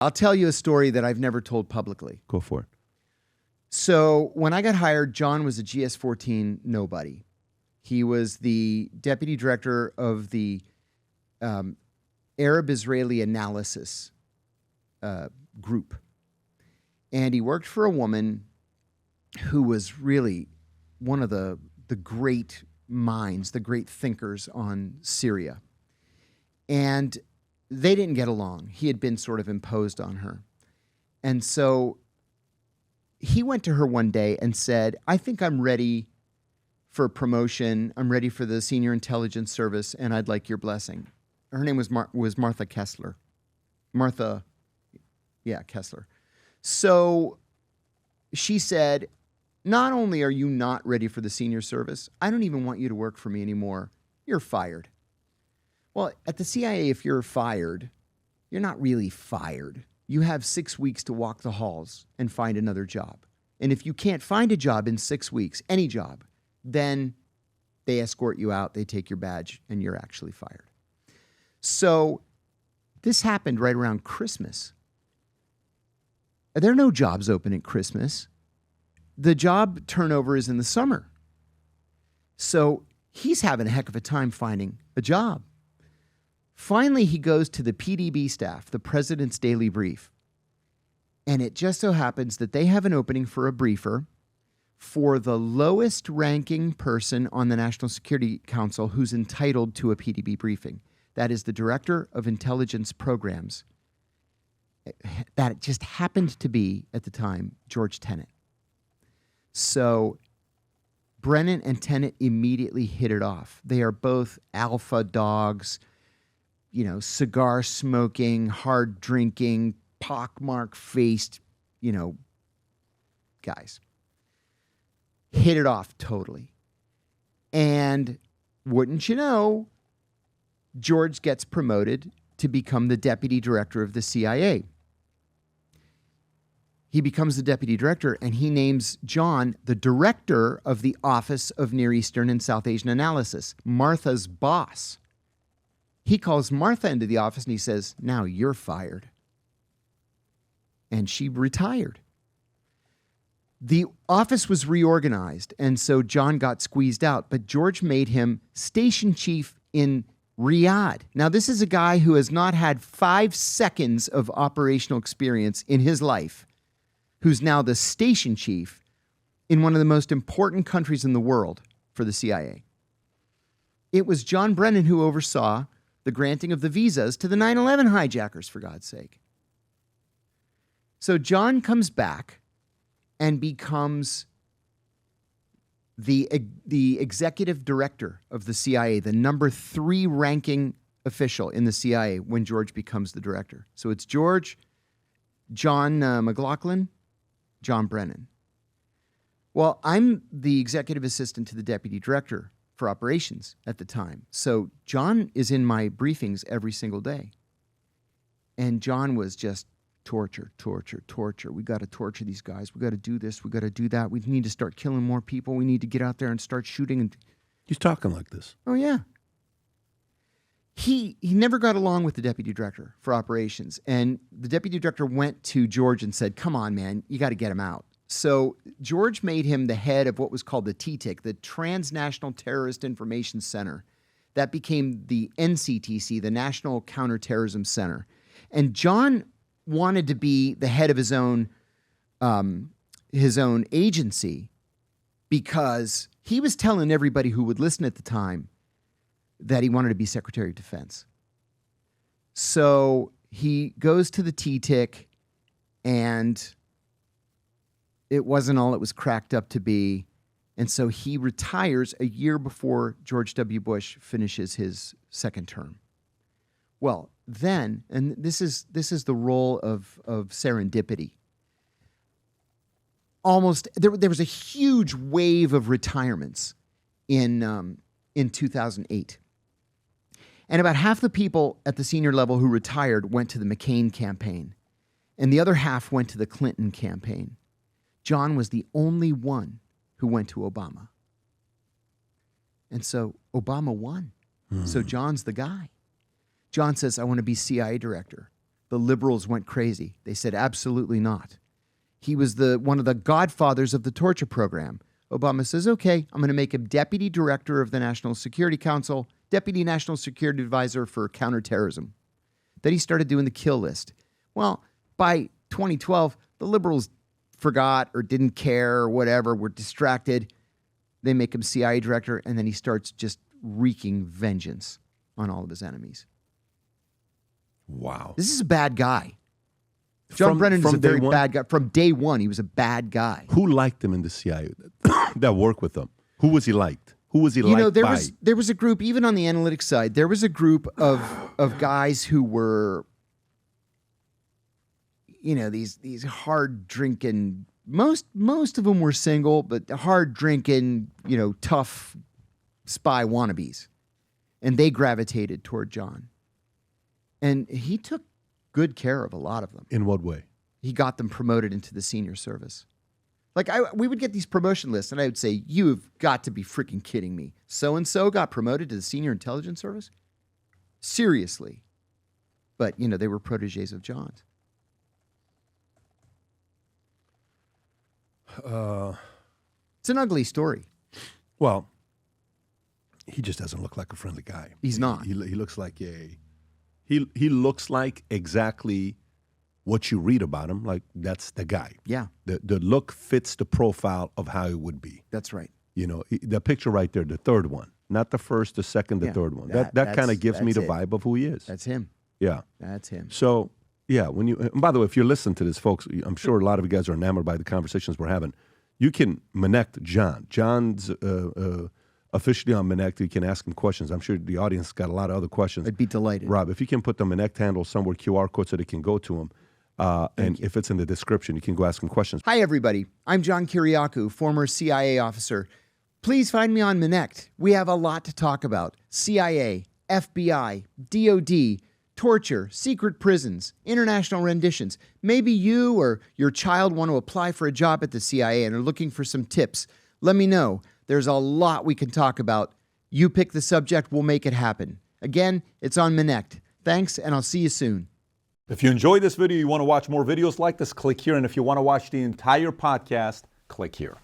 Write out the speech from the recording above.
I'll tell you a story that I've never told publicly. Go for it. So when I got hired, John was a GS-14 nobody. He was the deputy director of the Arab-Israeli analysis group. And he worked for a woman who was really one of the great minds, the great thinkers on Syria. And they didn't get along. He had been sort of imposed on her. And so he went to her one day and said, I think I'm ready for promotion. I'm ready for the senior intelligence service, and I'd like your blessing. Her name was Martha Kessler. Kessler. So she said, not only are you not ready for the senior service, I don't even want you to work for me anymore. You're fired. Well, at the CIA, if you're fired, you're not really fired. You have 6 weeks to walk the halls and find another job. And if you can't find a job in 6 weeks, any job, then they escort you out, they take your badge, and you're actually fired. So this happened right around Christmas. There are no jobs open at Christmas. The job turnover is in the summer. So he's having a heck of a time finding a job. Finally, he goes to the PDB staff, the President's Daily Brief. And it just so happens that they have an opening for a briefer for the lowest ranking person on the National Security Council who's entitled to a PDB briefing. That is the Director of Intelligence Programs. That just happened to be, at the time, George Tenet. So Brennan and Tenet immediately hit it off. They are both alpha dogs, cigar smoking, hard drinking, pockmark faced, guys. Hit it off totally. And wouldn't you know, George gets promoted to become the deputy director of the CIA. He becomes the deputy director, and he names John the director of the Office of Near Eastern and South Asian Analysis, Martha's boss. He calls Martha into the office and he says, now you're fired. And she retired. The office was reorganized, and so John got squeezed out, but George made him station chief in Riyadh. Now, this is a guy who has not had 5 seconds of operational experience in his life, who's now the station chief in one of the most important countries in the world for the CIA. It was John Brennan who oversaw the granting of the visas to the 9/11 hijackers, for God's sake. So John comes back and becomes the executive director of the CIA, the number 3 ranking official in the CIA when George becomes the director. So it's George, John McLaughlin, John Brennan. Well, I'm the executive assistant to the deputy director for operations at the time. So John is in my briefings every single day. And John was just torture. We got to torture these guys. We got to do this. We got to do that. We need to start killing more people. We need to get out there and start shooting. And he's talking like this. Oh, yeah. He never got along with the deputy director for operations. And the deputy director went to George and said, come on, man, you got to get him out. So George made him the head of what was called the TTIC, the Transnational Terrorist Information Center. That became the NCTC, the National Counterterrorism Center. And John wanted to be the head of his own agency because he was telling everybody who would listen at the time that he wanted to be Secretary of Defense. So he goes to the TTIC, and it wasn't all it was cracked up to be. And so he retires a year before George W. Bush finishes his second term. Well, then, and this is the role of serendipity. There was a huge wave of retirements in 2008. And about half the people at the senior level who retired went to the McCain campaign, and the other half went to the Clinton campaign. John was the only one who went to Obama. And so Obama won. So John's the guy. John says, I want to be CIA director. The liberals went crazy. They said, absolutely not. He was one of the godfathers of the torture program. Obama says, okay, I'm going to make him deputy director of the National Security Council, deputy national security advisor for counterterrorism. Then he started doing the kill list. Well, by 2012, the liberals forgot or didn't care or whatever, were distracted. They make him CIA director, and then he starts just wreaking vengeance on all of his enemies. Wow. This is a bad guy. John Brennan is a very bad guy. From day one, he was a bad guy. Who liked him in the CIA that worked with him? Who was he liked? Who was he liked by? There was a group, even on the analytics side, there was a group of guys who were, these hard drinking, most of them were single, but hard drinking, tough spy wannabes. And they gravitated toward John. And he took good care of a lot of them. In what way? He got them promoted into the senior service. Like, we would get these promotion lists, and I would say, you've got to be freaking kidding me. So-and-so got promoted to the senior intelligence service? Seriously. But, they were protégés of John's. It's an ugly story. Well, he just doesn't look like a friendly guy. He's not. He looks like He looks like exactly what you read about him. Like, that's the guy. Yeah. The look fits the profile of how it would be. That's right. The picture right there, the third one. Not the first, the second, the third one. That kind of gives me the vibe of who he is. That's him. Yeah. That's him. So, yeah, and by the way, if you're listening to this, folks, I'm sure a lot of you guys are enamored by the conversations we're having. You can connect John. John's officially on Minect. You can ask him questions. I'm sure the audience got a lot of other questions. I'd be delighted. Rob, if you can put the Minect handle somewhere, QR code, so they can go to him. If it's in the description, you can go ask him questions. Hi, everybody. I'm John Kiriakou, former CIA officer. Please find me on Minect. We have a lot to talk about. CIA, FBI, DOD, torture, secret prisons, international renditions. Maybe you or your child want to apply for a job at the CIA and are looking for some tips. Let me know. There's a lot we can talk about. You pick the subject, we'll make it happen. Again, it's on Minect. Thanks, and I'll see you soon. If you enjoyed this video, you want to watch more videos like this, click here. And if you want to watch the entire podcast, click here.